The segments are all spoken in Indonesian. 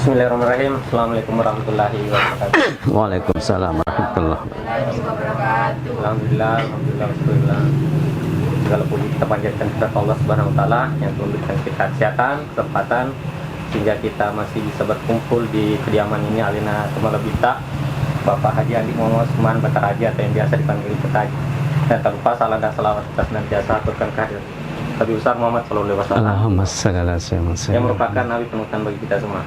Bismillahirrahmanirrahim. Assalamualaikum warahmatullahi wabarakatuh. Waalaikumsalam warahmatullahi wabarakatuh. Alhamdulillah, alhamdulillah. Segala puji kita panjatkan kepada Allah Subhanahu wa taala yang memberikan kita kesehatan, kesempatan sehingga kita masih bisa berkumpul di kediaman ini Alina Temalabita, Bapak Haji Andi Muhammad Usman Bataraji atau yang biasa dipanggil Petaji. Dan tak lupa salam dan salawat kita senantiasa aturkan kehadiran Nabi besar Muhammad sallallahu alaihi wasallam. Allahumma shalli ala sayyidina Yang merupakan nabi penutupan bagi kita semua.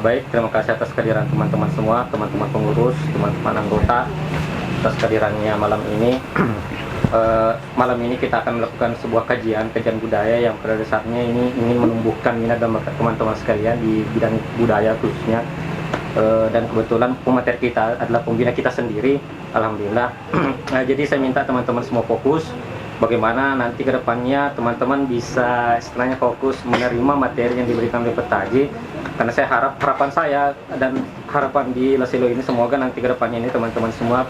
Baik, terima kasih atas kehadiran teman-teman semua, teman-teman pengurus, teman-teman anggota atas kehadirannya malam ini. Malam ini kita akan melakukan sebuah kajian budaya yang pada dasarnya ini ingin menumbuhkan minat dan bakat teman-teman sekalian di bidang budaya khususnya. Dan kebetulan pemateri kita adalah pembina kita sendiri, alhamdulillah. Jadi saya minta teman-teman semua fokus bagaimana nanti ke depannya teman-teman bisa istilahnya fokus menerima materi yang diberikan oleh Petaji. Karena saya harapan saya dan harapan di Lasilo ini semoga nanti ke depannya ini teman-teman semua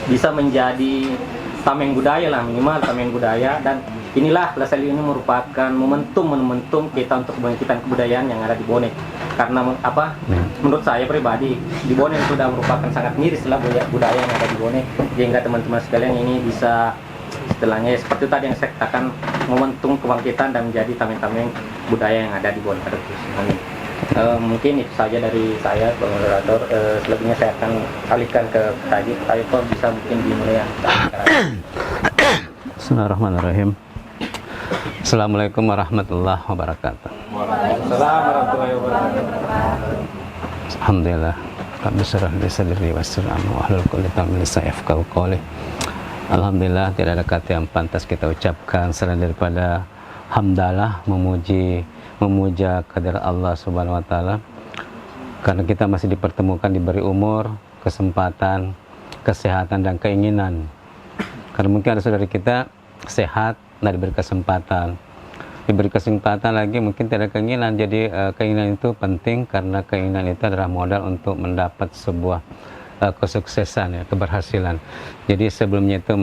bisa menjadi tameng budaya lah, minimal tameng budaya. Dan inilah Lasilo ini merupakan momentum kita untuk kebangkitan kebudayaan yang ada di Bone. Karena menurut saya pribadi di Bone sudah merupakan sangat miris lah budaya yang ada di Bone, sehingga teman-teman sekalian ini bisa istilahnya seperti tadi yang saya katakan, momentum kebangkitan dan menjadi tameng-tameng budaya yang ada di Bone pada khususnya. Mungkin itu saja dari saya sebagai moderator. Selebihnya saya akan alihkan ke Petaji. Ayo kok bisa mungkin dimulai. Bismillahirrahmanirrahim. Assalamualaikum warahmatullahi wabarakatuh. Waalaikumsalam warahmatullahi wabarakatuh. Alhamdulillah. Rabbi shrah li sadri wa yassir amri wahlul 'uqdatam min lisani yafqahu qawli. Alhamdulillah, tidak ada kata yang pantas kita ucapkan selain daripada hamdalah, memuja kehadirat Allah Subhanahu wa taala. Karena kita masih dipertemukan, diberi umur, kesempatan, kesehatan dan keinginan. Karena mungkin ada saudara kita sehat, tidak diberi kesempatan lagi mungkin tidak keinginan. Jadi keinginan itu penting karena keinginan itu adalah modal untuk mendapat sebuah kesuksesan, ya, keberhasilan. Jadi sebelumnya itu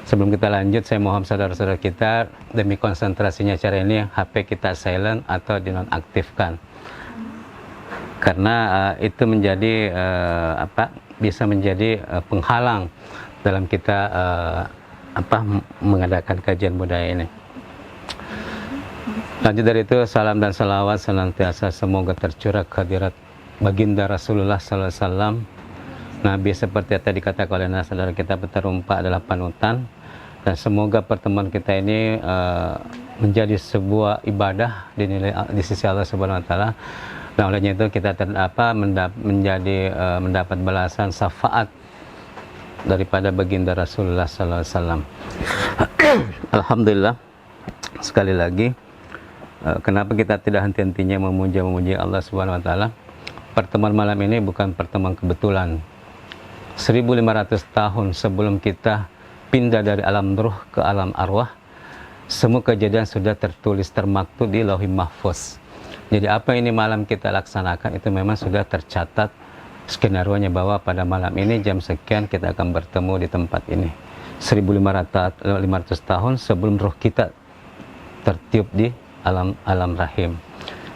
sebelum kita lanjut, saya mohon saudara-saudara kita demi konsentrasinya acara ini HP kita silent atau dinonaktifkan, karena itu menjadi bisa menjadi penghalang dalam kita mengadakan kajian budaya ini. Lanjut dari itu, salam dan salawat senantiasa semoga tercurah kehadirat baginda Rasulullah sallallahu alaihi wasallam. Nabi seperti yang tadi dikatakan oleh saudara kita Peterumpa adalah panutan, dan semoga pertemuan kita ini menjadi sebuah ibadah dinilai di sisi Allah Subhanahu wa taala. Dan olehnya itu kita mendapat balasan syafaat daripada baginda Rasulullah sallallahu alaihi wasallam. Alhamdulillah, sekali lagi kenapa kita tidak henti-hentinya memuji Allah Subhanahu wa taala. Pertemuan malam ini bukan pertemuan kebetulan. 1500 tahun sebelum kita pindah dari alam ruh ke alam arwah, semua kejadian sudah tertulis, termaktub di Lauhul Mahfuz. Jadi apa ini malam kita laksanakan itu memang sudah tercatat skenario-nya bahwa pada malam ini jam sekian kita akan bertemu di tempat ini. 1500 tahun sebelum roh kita tertiup di alam rahim.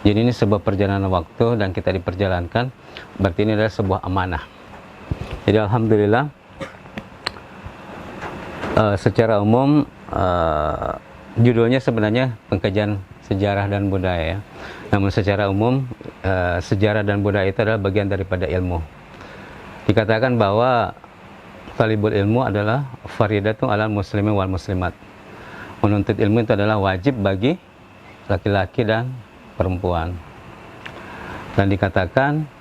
Jadi ini sebuah perjalanan waktu dan kita diperjalankan, berarti ini adalah sebuah amanah. Jadi alhamdulillah, secara umum judulnya sebenarnya pengkajian sejarah dan budaya, namun secara umum sejarah dan budaya itu adalah bagian daripada ilmu. Dikatakan bahwa talibul ilmu adalah faridatun alal muslimin wal muslimat. Menuntut ilmu itu adalah wajib bagi laki-laki dan perempuan. Dan dikatakan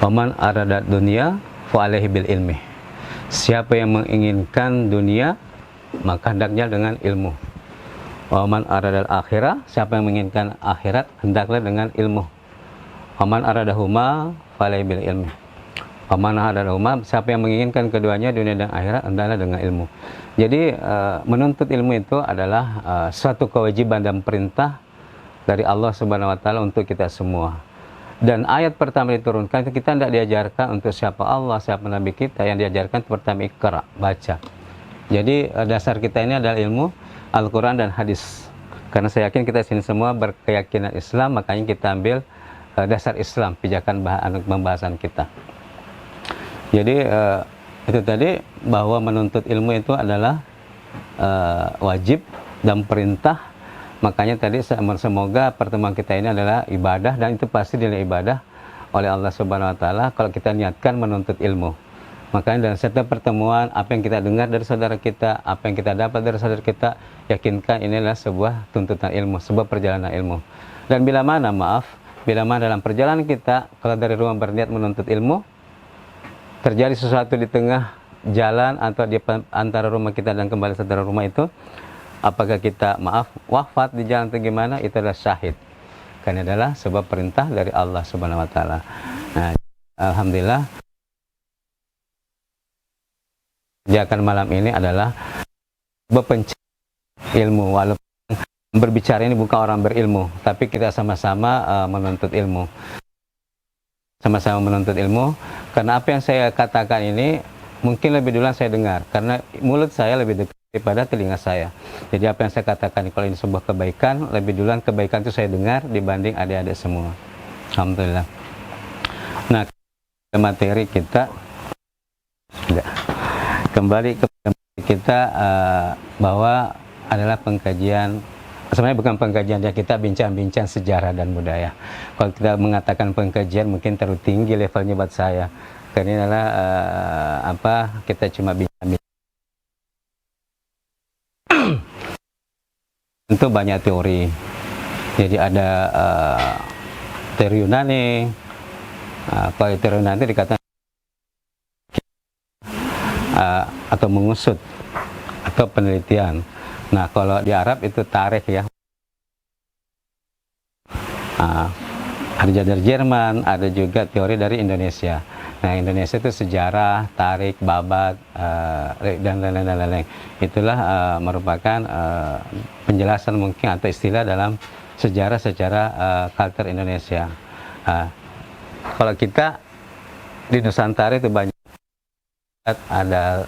waman aradat dunia fa alaihi bil ilmi. Siapa yang menginginkan dunia maka hendaknya dengan ilmu. Waman aradal akhirah, siapa yang menginginkan akhirat hendaklah dengan ilmu. Waman aradahuma fa alaihi bil ilmi. Waman aradahuma, siapa yang menginginkan keduanya dunia dan akhirat hendaklah dengan ilmu. Jadi menuntut ilmu itu adalah suatu kewajiban dan perintah dari Allah Subhanahu wa taala untuk kita semua. Dan ayat pertama diturunkan itu kita tidak diajarkan untuk siapa Allah, siapa Nabi kita. Yang diajarkan pertama Iqra, baca. Jadi dasar kita ini adalah ilmu Al-Quran dan hadis. Karena saya yakin kita sini semua berkeyakinan Islam, makanya kita ambil dasar Islam, pijakan pembahasan kita. Jadi itu tadi, bahwa menuntut ilmu itu adalah wajib dan perintah. Makanya tadi semoga pertemuan kita ini adalah ibadah, dan itu pasti nilai ibadah oleh Allah Subhanahu wa taala kalau kita niatkan menuntut ilmu. Makanya dalam setiap pertemuan, apa yang kita dengar dari saudara kita, apa yang kita dapat dari saudara kita, yakinkan ini adalah sebuah tuntutan ilmu, sebuah perjalanan ilmu. Dan bila mana dalam perjalanan kita, kalau dari rumah berniat menuntut ilmu, terjadi sesuatu di tengah jalan atau di antara rumah kita dan kembali saudara rumah itu, apakah kita wafat di jalan atau gimana, itu adalah syahid. Karena adalah sebuah perintah dari Allah Subhanahu wa taala. Nah, alhamdulillah, kegiatan malam ini adalah pencari ilmu. Walaupun berbicara ini bukan orang berilmu, tapi kita sama-sama menuntut ilmu. Sama-sama menuntut ilmu, karena apa yang saya katakan ini mungkin lebih duluan saya dengar, karena mulut saya lebih dekat daripada telinga saya. Jadi apa yang saya katakan, kalau ini sebuah kebaikan, lebih duluan kebaikan itu saya dengar dibanding adik-adik semua. Alhamdulillah. Nah, materi kita kembali ke kita, bahwa adalah pengkajian, sebenarnya bukan pengkajian ya, kita bincang-bincang sejarah dan budaya. Kalau kita mengatakan pengkajian mungkin terlalu tinggi levelnya buat saya, karena ini adalah kita cuma bincang-bincang. Tentu banyak teori, jadi ada teori Yunani. Kalau teori Yunani dikatakan atau mengusut atau penelitian. Nah, kalau di Arab itu tarikh ya. Ada dari Jerman, ada juga teori dari Indonesia. Nah, Indonesia itu sejarah, tarikh, babat, dan lain-lain. Itulah merupakan penjelasan mungkin atau istilah dalam sejarah secara culture Indonesia. Kalau kita di Nusantara itu banyak ada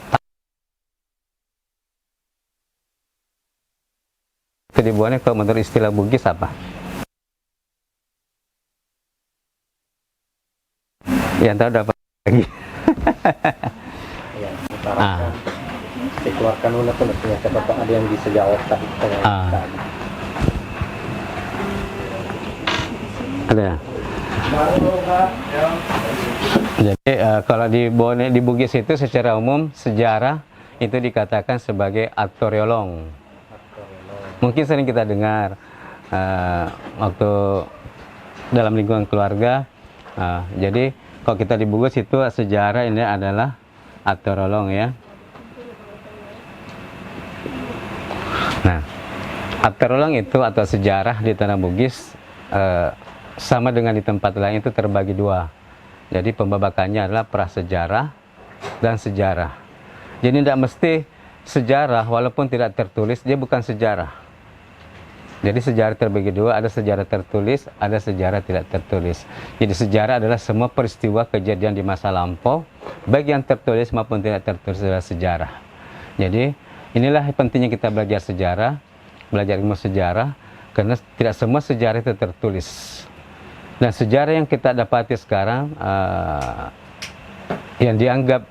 itu dibuatnya, kalau menurut istilah Bugis apa? Yang tahu dapat lagi. Ya, dikeluarkan dulu tulisnya, siapa tahu ada yang bisa jawab tadi. Ada. Jadi kalau di Bugis itu secara umum sejarah itu dikatakan sebagai atoriolong. Mungkin sering kita dengar waktu dalam lingkungan keluarga. Jadi kalau kita di Bugis itu sejarah ini adalah atoriolong ya. Nah, atoriolong itu atau sejarah di tanah Bugis sama dengan di tempat lain itu terbagi dua. Jadi pembabakannya adalah prasejarah dan sejarah. Jadi tidak mesti sejarah walaupun tidak tertulis, dia bukan sejarah. Jadi sejarah terbagi dua, ada sejarah tertulis, ada sejarah tidak tertulis. Jadi sejarah adalah semua peristiwa kejadian di masa lampau, baik yang tertulis maupun tidak tertulis adalah sejarah. Jadi inilah pentingnya kita belajar sejarah, belajar ilmu sejarah, karena tidak semua sejarah itu tertulis. Dan sejarah yang kita dapati sekarang yang dianggap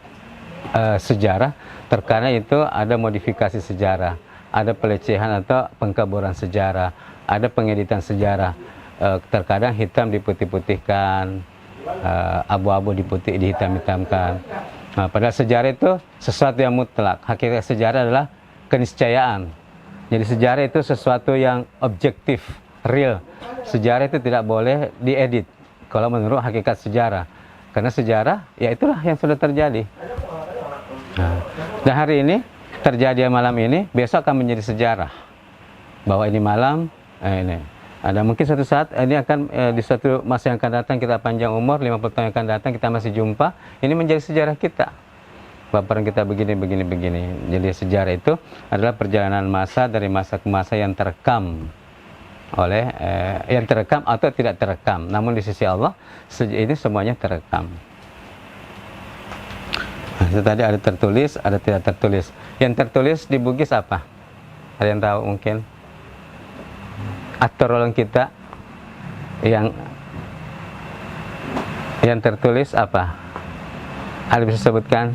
sejarah, terkadang itu ada modifikasi sejarah, ada pelecehan atau pengkaburan sejarah, ada pengeditan sejarah. Terkadang hitam diputih-putihkan, abu-abu dihitam-hitamkan. Nah, padahal sejarah itu sesuatu yang mutlak. Hakikat sejarah adalah keniscayaan. Jadi sejarah itu sesuatu yang objektif, real. Sejarah itu tidak boleh diedit kalau menurut hakikat sejarah, karena sejarah ya itulah yang sudah terjadi. Dan hari ini terjadi malam ini, besok akan menjadi sejarah bahwa ini malam ini ada mungkin suatu saat ini akan di suatu masa yang akan datang, kita panjang umur 50 tahun yang akan datang, kita masih jumpa, ini menjadi sejarah kita. Baperan kita begini. Jadi sejarah itu adalah perjalanan masa dari masa ke masa yang terekam oleh yang terekam atau tidak terekam. Namun di sisi Allah ini semuanya terekam. Nah, itu tadi ada tertulis, ada tidak tertulis. Yang tertulis di Bugis apa? Ada yang tahu mungkin? aturan kita yang tertulis apa? Ada bisa sebutkan?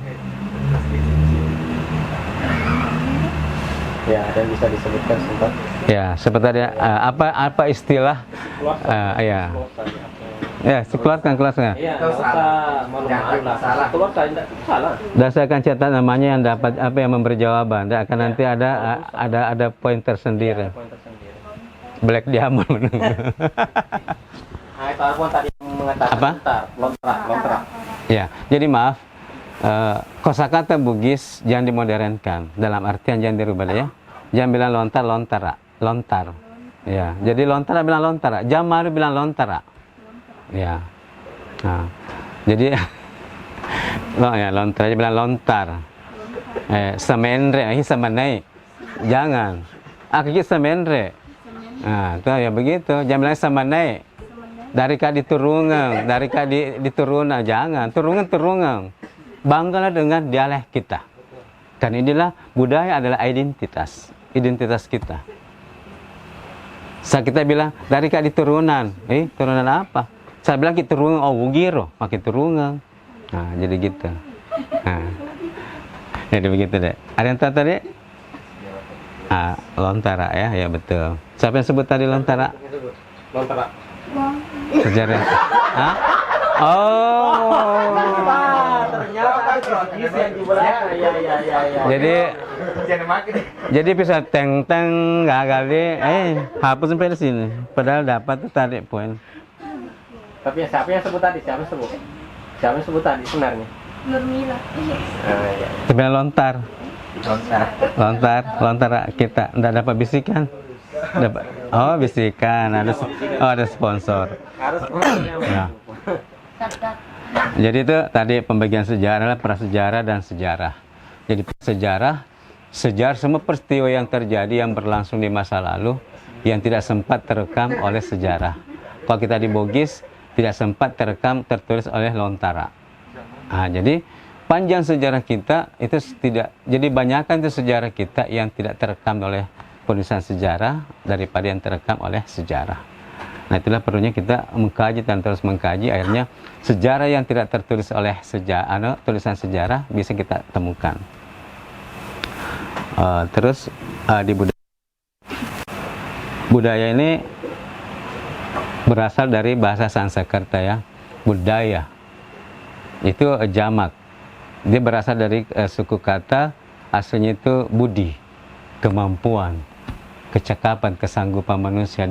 Ya, dan bisa disebutkan sebentar. Ya, sebenarnya apa istilah? Ya, keluarkan. Iya, nggak usah malu-malu lah. Keluar enggak salah. Dasarkan catatan namanya yang dapat apa yang memberi jawaban. Dan akan nanti ada poin tersendiri. Poin tersendiri. Black diamond. Nah, itu Arbon tadi mengatakan Apa? Lontar. Ya, jadi maaf. Kosakata Bugis jangan dimodernkan. Dalam artian jangan dirubah ya. Jangan bilang lontar. Ya, jadi lontar bilang lontar. Jamaru bilang lontar. Ya. Nah, jadi lontar aja bilang lontar. Samenre, samanai. Jangan. Akiki samenre. Nah, itu ya begitu. Jangan bilang samanai. Dari kadi diturungan, dari kadi diturunkan, jangan. Turungan. Banggalah dengan dialek kita. Dan inilah budaya adalah identitas kita. Saat kita bilang dari kadi turunan, turunan apa? Saya bilang kita turunan, wugiro, pakai turunan. Nah, jadi gitu. Nah, jadi begitu deh. Ada yang tahu tadi? Lontara ya betul. Siapa yang sebut tadi lontara? Lontara. Sejarah. Hah? Ternyata ada yang di belakang. Ya. Jadi bisa teng gagal hapus sampai di sini. Padahal dapat tuh tarik poin. Tapi siapa yang sebut tadi? Siapa yang sebut tadi sebenarnya? Nurmila. Iya. Sebenarnya lontar kita enggak dapat bisikan. Bisikan ada sponsor. Harus Ya. Jadi itu tadi pembagian sejarah adalah prasejarah dan sejarah. Jadi sejarah semua peristiwa yang terjadi yang berlangsung di masa lalu yang tidak sempat terekam oleh sejarah. Kalau kita di Bugis tidak sempat tertulis oleh lontara. Nah, jadi panjang sejarah kita itu tidak. Jadi banyakkan itu sejarah kita yang tidak terekam oleh penulisan sejarah daripada yang terekam oleh sejarah. Nah, itulah perlunya kita mengkaji dan terus mengkaji. Akhirnya sejarah yang tidak tertulis oleh tulisan sejarah bisa kita temukan. Terus di budaya ini berasal dari bahasa Sanskerta ya. Budaya itu jamak. Dia berasal dari suku kata aslinya itu budi, kemampuan, kecakapan, kesanggupan manusia,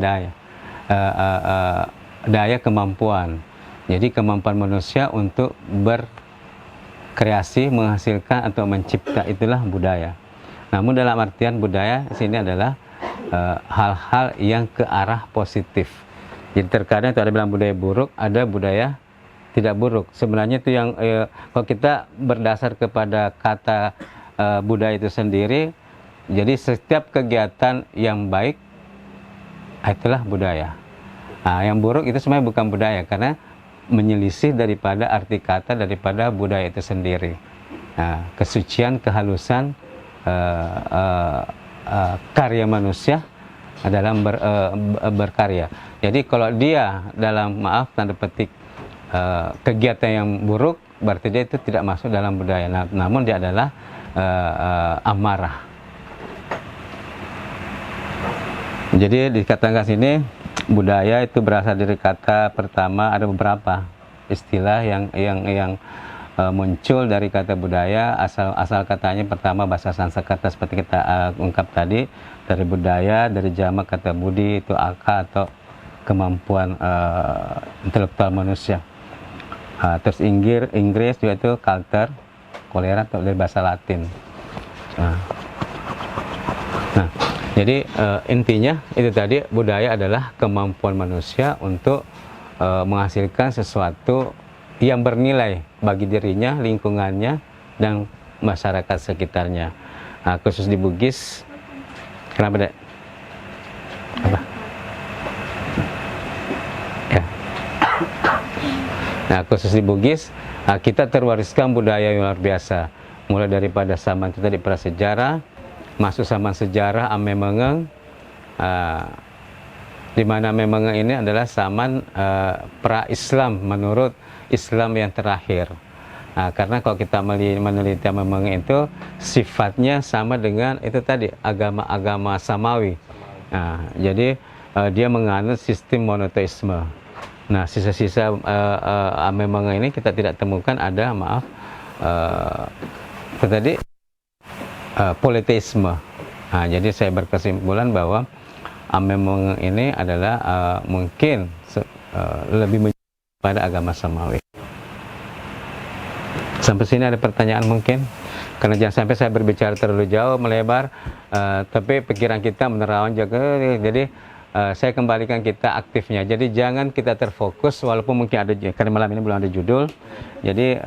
daya kemampuan. Jadi kemampuan manusia untuk berkreasi, menghasilkan atau mencipta, itulah budaya. Namun dalam artian budaya sini adalah hal-hal yang ke arah positif. Jadi terkadang itu ada bilang budaya buruk, ada budaya tidak buruk. Sebenarnya itu yang kalau kita berdasar kepada kata budaya itu sendiri, jadi setiap kegiatan yang baik itulah budaya. Nah, yang buruk itu sebenarnya bukan budaya karena menyelisih daripada arti kata daripada budaya itu sendiri. Nah, kesucian, kehalusan karya manusia dalam berkarya. Jadi kalau dia dalam tanda petik kegiatan yang buruk, berarti dia itu tidak masuk dalam budaya. Namun dia adalah amarah. Jadi dikatakan sini budaya itu berasal dari kata pertama, ada beberapa istilah yang muncul dari kata budaya. Asal katanya pertama bahasa Sanskerta seperti kita ungkap tadi, dari budaya, dari jamak kata budi itu akal atau kemampuan intelektual manusia. Terus Inggris juga itu culture, kolera atau dari bahasa Latin. Nah, jadi intinya itu tadi, budaya adalah kemampuan manusia untuk menghasilkan sesuatu yang bernilai bagi dirinya, lingkungannya, dan masyarakat sekitarnya. Nah, khusus di Bugis, kenapa dek? Apa? Ya. Nah, khusus di Bugis, kita terwariskan budaya yang luar biasa. Mulai daripada zaman itu tadi prasejarah, masuk zaman sejarah ame mengeng, di mana memang ini adalah zaman pra-Islam menurut Islam yang terakhir. Nah, karena kalau kita meneliti memang itu sifatnya sama dengan itu tadi agama-agama samawi. Nah, jadi dia menganut sistem monoteisme. Nah, sisa-sisa memang ini kita tidak temukan ada itu tadi politeisme. Nah, jadi saya berkesimpulan bahwa memang ini adalah mungkin lebih pada agama samawi. Sampai sini ada pertanyaan mungkin? Karena jangan sampai saya berbicara terlalu jauh, melebar, tapi pikiran kita menerawang juga. Jadi saya kembalikan kita aktifnya. Jadi jangan kita terfokus, walaupun mungkin ada, karena malam ini belum ada judul. Jadi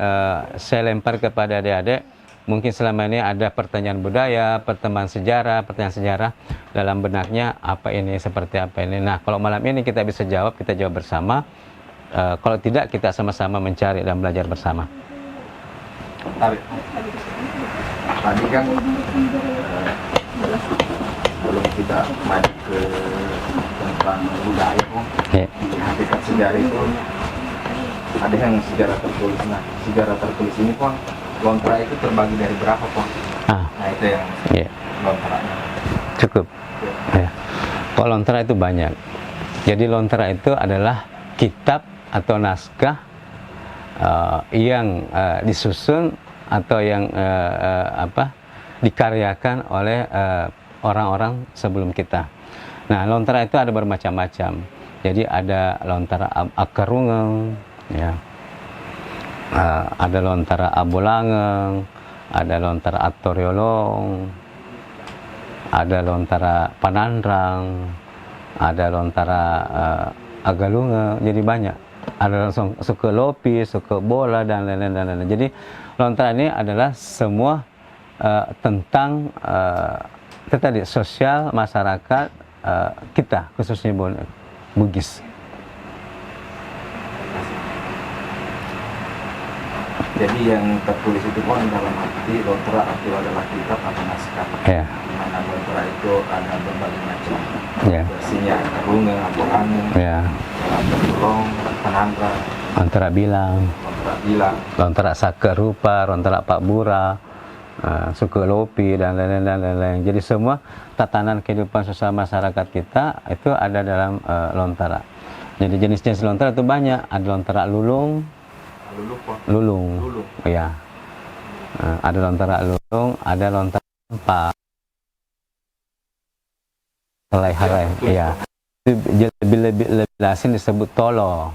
saya lempar kepada adik-adik, mungkin selama ini ada pertanyaan budaya, pertemuan sejarah, pertanyaan sejarah dalam benaknya apa ini, seperti apa ini. Nah, kalau malam ini kita bisa jawab, kita jawab bersama. Kalau tidak, kita sama-sama mencari dan belajar bersama. Tadi kan belum kita maju ke tentang budaya, di hakikat sejarah itu ada yang sejarah tertulis. Nah, sejarah tertulis ini Lontera itu terbagi dari berapa, Nah, itu yang lonteranya. Cukup. Ya. Kalau Lontera itu banyak. Jadi Lontera itu adalah kitab atau naskah yang disusun atau yang dikaryakan oleh orang-orang sebelum kita. Nah, Lontera itu ada bermacam-macam. Jadi ada Lontera Akarungeng, ya. Ada Lontera Abolangeng, ada Lontera Atoriolong, ada Lontera Panandrang, ada Lontera Agalungeng. Jadi banyak. Ada suku lopi, suku bola, dan lain-lain. Jadi Lontera ini adalah semua tentang tadi sosial masyarakat kita, khususnya Bugis. Jadi yang tertulis itu dalam arti Lontera itu adalah kitab atau naskah. Ya. Di mana Lontera itu ada berbagai macam. Ya. Versinya Akarungeng, Abolangeng, Ya. Atoriolong, Panandrang, Lontera Bilang, Lontera Sakerupa, Lontera Pak Bura, suku Lopi, dan lain-lain. Jadi semua tatanan kehidupan sosial masyarakat kita itu ada dalam Lontera. Jadi jenis-jenis Lontera itu banyak. Ada Lontera Lulung, ya. Ada Lontera Lulung, ada Lontera Empat, halai-halai, ya. Lebih lasin disebut Tolo.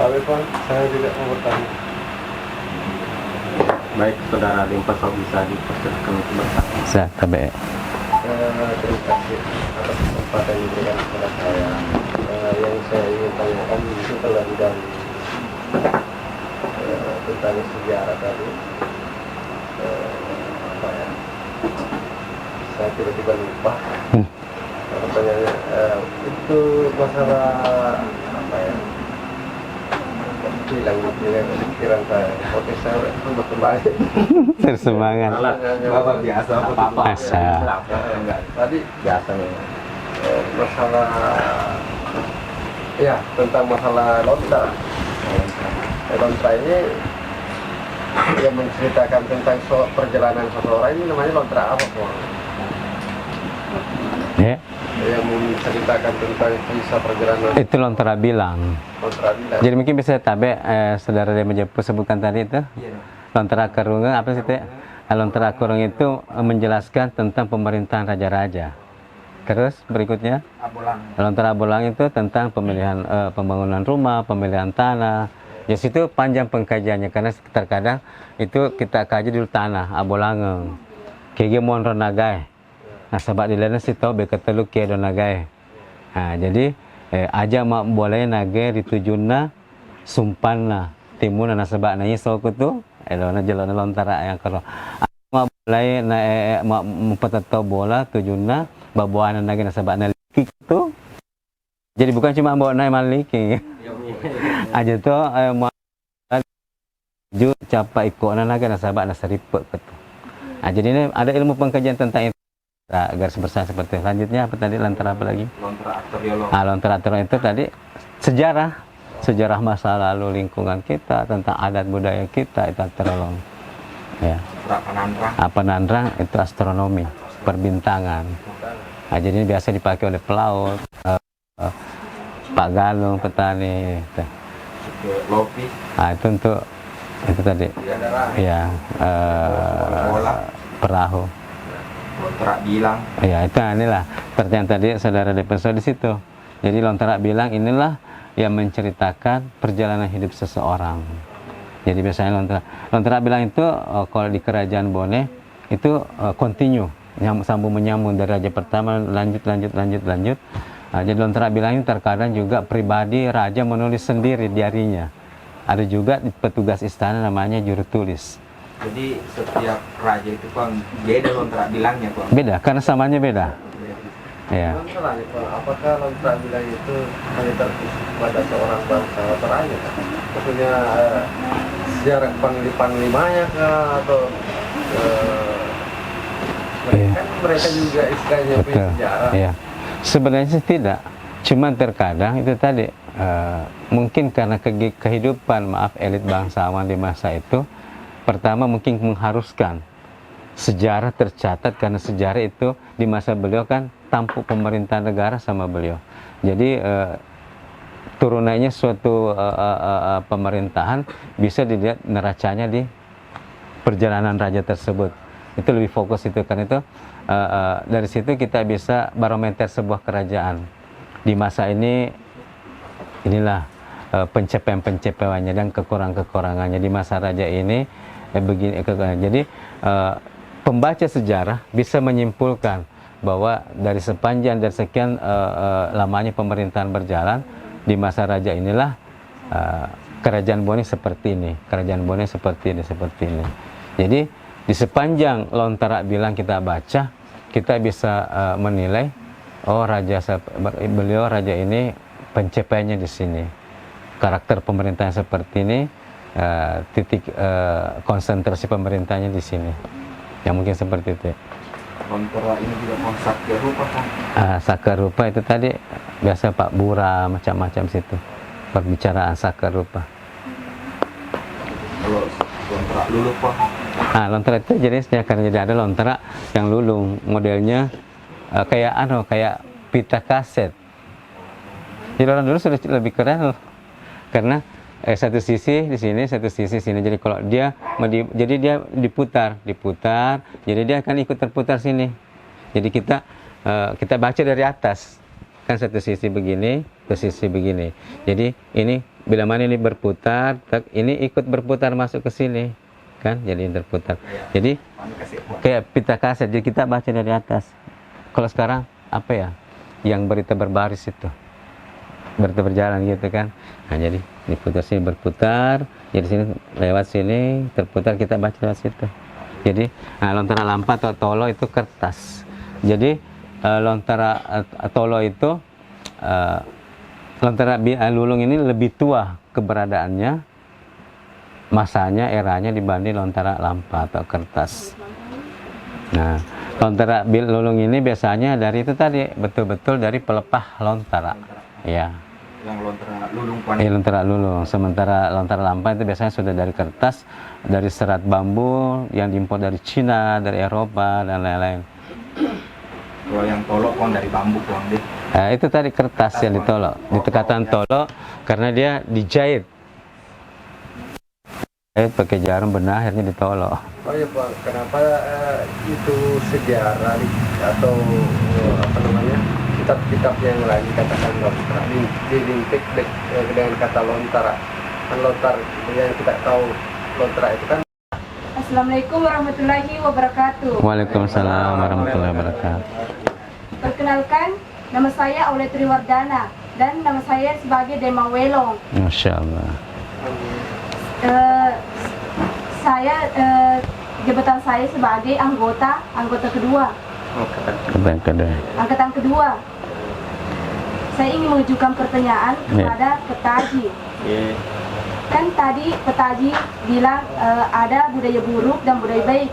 Tapi Pak, saya juga mau bertanya. Baik, Saudara Limpaso bisa dipersilakan untuk bertanya. Saya tabe. Terima kasih atas kesempatan yang diberikan kepada saya. Yang saya ingin tanyakan itu terlebih dari tentang sejarah tadi. Saya tiba-tiba lupa. Pertanyaannya itu masalah hilang pikiran saya. Oke, saya sudah kembali. Tersemangat. Bapak biasa apa-apa. Tadi Biasa nih. masalah tentang masalah Lontera. Lontera ini yang menceritakan tentang perjalanan seseorang ini namanya Lontera apa, Pak? Ya. Yang menceritakan tentang kisah perjalanan Itu Lontera Bilang. Lontera Bilang. Jadi mungkin bisa tabe saudara dia menjemput sebutkan tadi itu. Lontera Akarungeng apa sih teh? Lontera Akarungeng itu menjelaskan tentang pemerintahan raja-raja. Terus berikutnya Lontera Abolang itu tentang pemilihan pembangunan rumah, pemilihan tanah. Di situ panjang pengkajiannya karena terkadang itu kita kaji dulu tanah Abolangeng. Kege mon ronagai. Nah, sebab di lain si tahu beketelu ke donagai. Nah, jadi aja mak boleh nage ditujuna sumpanna timun na sebab na iso ku tu elona jelona Lontera yang karo. Mak boleh na mak mempetato bola tujuna babuana nage na sebab na liki tu. Jadi bukan cuma bawa naik maliki. Aja tu mak ju capa ikona nage na sebab na seripek tu. Nah, jadi ini ada ilmu pengkajian tentang itu. garis besar seperti itu. Selanjutnya apa tadi, Lontara apa lagi? Lontara aktoriolog. Lontara aktoriolog itu tadi sejarah masa lalu lingkungan kita, tentang adat budaya kita, itu aktoriolog. Ya. Penandrang itu astronomi, perbintangan. Nah, jadi ini biasa dipakai oleh pelaut, Pak Galung, petani. Lopi. Nah, itu untuk itu tadi. Ya, perahu. Lontara bilang. Ya, itu inilah pertanyaan tadi saudara Depenso di situ. Jadi Lontara bilang inilah yang menceritakan perjalanan hidup seseorang. Jadi biasanya Lontara bilang itu kalau di Kerajaan Bone itu continue, sambung menyambung dari raja pertama lanjut. Nah, jadi Lontara bilang ini terkadang juga pribadi raja menulis sendiri diarinya. Ada juga petugas istana namanya juru tulis. Jadi setiap raja itu kan beda Lontara bilangnya Pak. Beda karena samanya beda. Ya. Apakah Lontara bilang itu hanya terkhusus pada seorang bangsa Toraja? Maksudnya sejarah panglimanya kah atau kan mereka juga istilahnya punya sejarah. Ya. Sebenarnya sih tidak. Cuman terkadang itu tadi mungkin karena kehidupan elit bangsawan di masa itu, pertama mungkin mengharuskan sejarah tercatat karena sejarah itu di masa beliau kan tampuk pemerintah negara sama beliau. Jadi turunannya suatu pemerintahan bisa dilihat neracanya di perjalanan raja tersebut. Itu lebih fokus itu, karena itu dari situ kita bisa barometer sebuah kerajaan di masa ini. Inilah pencapaian-pencapaiannya dan kekurangan-kekurangannya di masa raja ini begini. Jadi pembaca sejarah bisa menyimpulkan bahwa dari sepanjang dari sekian lamanya pemerintahan berjalan di masa raja inilah Kerajaan Bone seperti ini, Kerajaan Bone seperti ini. Jadi di sepanjang Lontara bilang kita baca, kita bisa menilai beliau raja ini pencapaiannya di sini, karakter pemerintahnya seperti ini, titik konsentrasi pemerintahnya di sini. Yang mungkin seperti itu. Lontara ini juga sakar rupa kan? Sakar rupa itu tadi biasa Pak Bura macam-macam situ, perbicaraan sakar rupa. Kalau Lontara lulung Pak? Lontara itu jenisnya, karena jadi ada Lontara yang lulung, modelnya kayak pita kaset. Jadi orang dulu sudah lebih keren karena satu sisi di sini, satu sisi sini. Jadi kalau dia jadi dia diputar, jadi dia akan ikut terputar sini. Jadi kita baca dari atas, kan satu sisi begini, ke sisi begini. Jadi ini bila mana ini berputar, ini ikut berputar masuk ke sini, kan? Jadi terputar. Jadi kayak pita kaset. Jadi kita baca dari atas. Kalau sekarang apa ya? Yang berita berbaris itu. Berjalan gitu kan. Nah, jadi diputar sini berputar, jadi sini lewat sini terputar, kita baca lewat situ. Jadi Lontara Lampa atau Tolo itu kertas. Jadi Lontara Tolo itu Lontara Lulung ini lebih tua keberadaannya, masanya, eranya dibanding Lontara Lampa atau kertas. Nah, Lontara Lulung ini biasanya dari itu tadi, betul-betul dari pelepah Lontara. Ya. Yang Lontara Lulung Pak. Lontara Lulung. Sementara Lontara Lampa itu biasanya sudah dari kertas, dari serat bambu yang diimpor dari Cina, dari Eropa dan lain-lain. Kalau yang Tolo Pak dari bambu Pak deh. Itu tadi kertas yang ditolok. Dikatakan tolok karena dia dijahit. Pakai jarum benang, akhirnya ditolok. Oh iya Pak, kenapa itu sejarah atau apa namanya kitab-kitab yang lain katakan Lontara dilintik dengan kata Lontara? Kan Lontara yang kita tahu Lontara itu kan. Assalamualaikum warahmatullahi wabarakatuh. Waalaikumsalam warahmatullahi wabarakatuh. Perkenalkan, nama saya Aulia Triwardana dan nama saya sebagai Demang Welong. Masya Allah. Jabatan saya sebagai anggota kedua. Angkatan kedua. Saya ingin mengajukan pertanyaan kepada Petaji. Kan tadi Petaji bilang ada budaya buruk dan budaya baik.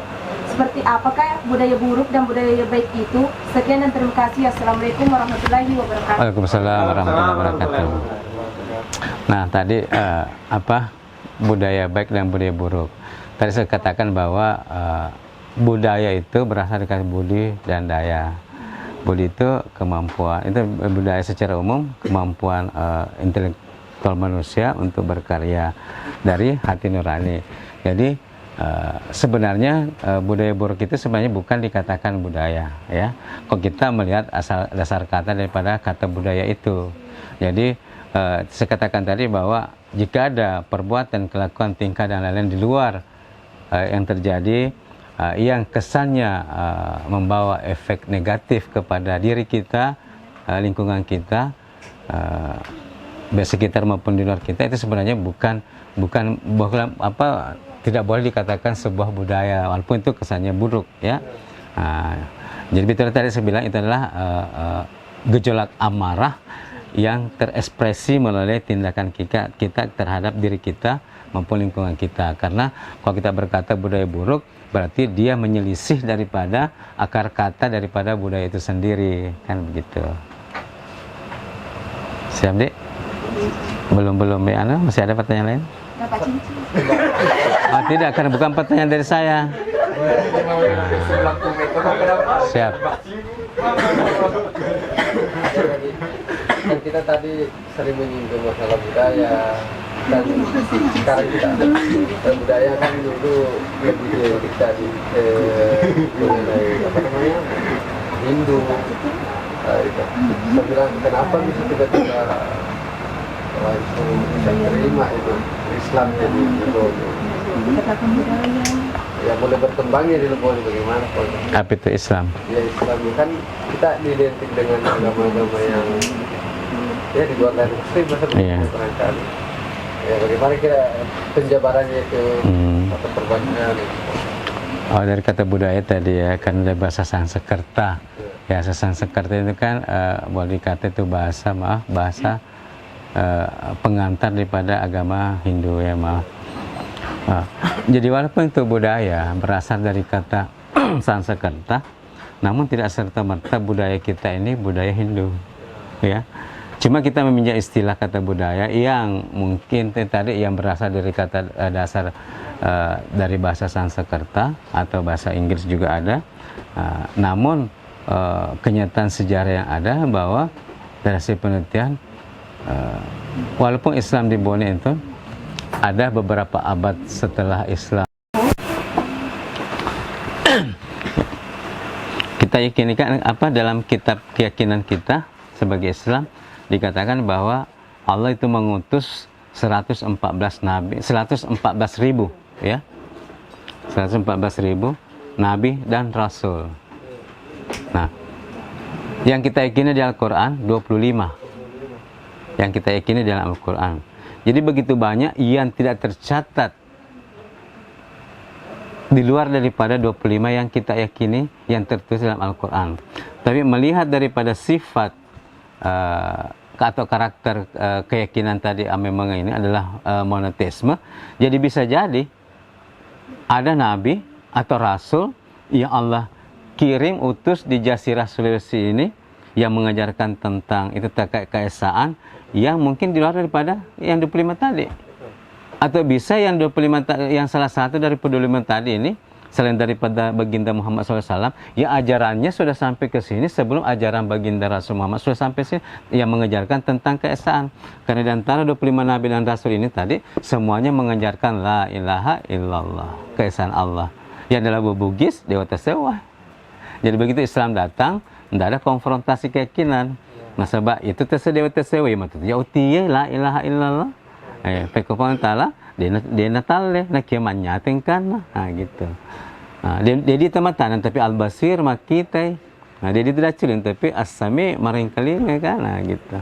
seperti apakah budaya buruk dan budaya baik itu. Sekian dan terima kasih. Assalamualaikum warahmatullahi wabarakatuh. Waalaikumsalam warahmatullahi wabarakatuh. Nah, tadi budaya baik dan budaya buruk. Tadi saya katakan bahwa budaya itu berasal dari budi dan daya. Budi itu kemampuan, itu budaya secara umum, kemampuan intelektual manusia untuk berkarya dari hati nurani. Jadi sebenarnya budaya buruk itu sebenarnya bukan dikatakan budaya, ya. Kalau kita melihat asal dasar kata daripada kata budaya itu. Jadi saya katakan tadi bahwa jika ada perbuatan, kelakuan, tingkah dan lain-lain di luar yang terjadi yang kesannya membawa efek negatif kepada diri kita, lingkungan kita, sekitar maupun di luar kita, itu sebenarnya bukan tidak boleh dikatakan sebuah budaya, walaupun itu kesannya buruk, ya. Jadi betul tadi saya bilang itu adalah gejolak amarah yang terekspresi melalui tindakan kita terhadap diri kita maupun lingkungan kita. Karena kalau kita berkata budaya buruk, berarti dia menyelisih daripada akar kata daripada budaya itu sendiri, kan begitu. Siap, Dik? Belum ya, masih ada pertanyaan lain? Bapak cincin. Oh, tidak, karena bukan pertanyaan dari saya. Siap. Dan kita tadi sering menyinggung masalah budaya, dan sekarang kita budaya kan dulu lebih kita di mengenai Hindu. Saya bilang kenapa bisa tiba-tiba langsung bisa terima itu Islam jadi Lebono. Ya boleh berkembangnya di Lebono bagaimana Pak? Apa itu Islam? Ya Islam kan kita identik dengan agama-agama yang ya di luar dari Muslim barangkali. Ya bagaimana kira penjabarannya itu atau perbandingan? Oh, dari kata budaya tadi ya, kan dari bahasa Sanskerta. Ya, Sanskerta itu kan boleh dikata itu bahasa pengantar daripada agama Hindu, ya, maaf. Jadi walaupun itu budaya berasal dari kata Sanskerta, namun tidak serta-merta budaya kita ini budaya Hindu, ya. Cuma kita meminjam istilah kata budaya yang mungkin tadi yang berasal dari kata dasar dari bahasa Sanskerta atau bahasa Inggris juga ada. Namun kenyataan sejarah yang ada bahwa dari hasil penelitian, walaupun Islam di Bone itu ada beberapa abad setelah Islam, kita yakinikan dalam kitab keyakinan kita sebagai Islam dikatakan bahwa Allah itu mengutus 114 nabi, 114.000, ya. 114.000 nabi dan rasul. Nah, yang kita yakini di Al-Qur'an 25. Yang kita yakini dalam Al-Qur'an. Jadi begitu banyak yang tidak tercatat di luar daripada 25 yang kita yakini yang tertulis dalam Al-Qur'an. Tapi melihat daripada sifat atau karakter keyakinan tadi memang ini adalah monoteisme, jadi bisa jadi ada nabi atau rasul yang Allah kirim utus di Jazirah Sulawesi ini yang mengajarkan tentang itu terkait keesaan yang mungkin di luar daripada yang 25 tadi, atau bisa yang 25 yang salah satu dari 25 tadi ini selain daripada baginda Muhammad SAW, ya ajarannya sudah sampai ke sini sebelum ajaran baginda Rasul Muhammad sudah sampai sini yang mengajarkan tentang keesaan. Karena di antara 25 nabi dan rasul ini tadi semuanya mengajarkan la ilaha illallah, keesaan Allah. Yang adalah Bugis, Dewa Tasawuf. Jadi begitu Islam datang, tidak ada konfrontasi keyakinan. Nah sebab itu Dewa Tasawuf ya utiye la ilaha illallah. Pekopang tala dia natale na kiamanya tingkan gitu. Jadi teman-teman tapi al-basir makita. Dia tidak cilin tapi as-sami maring kali kan gitu.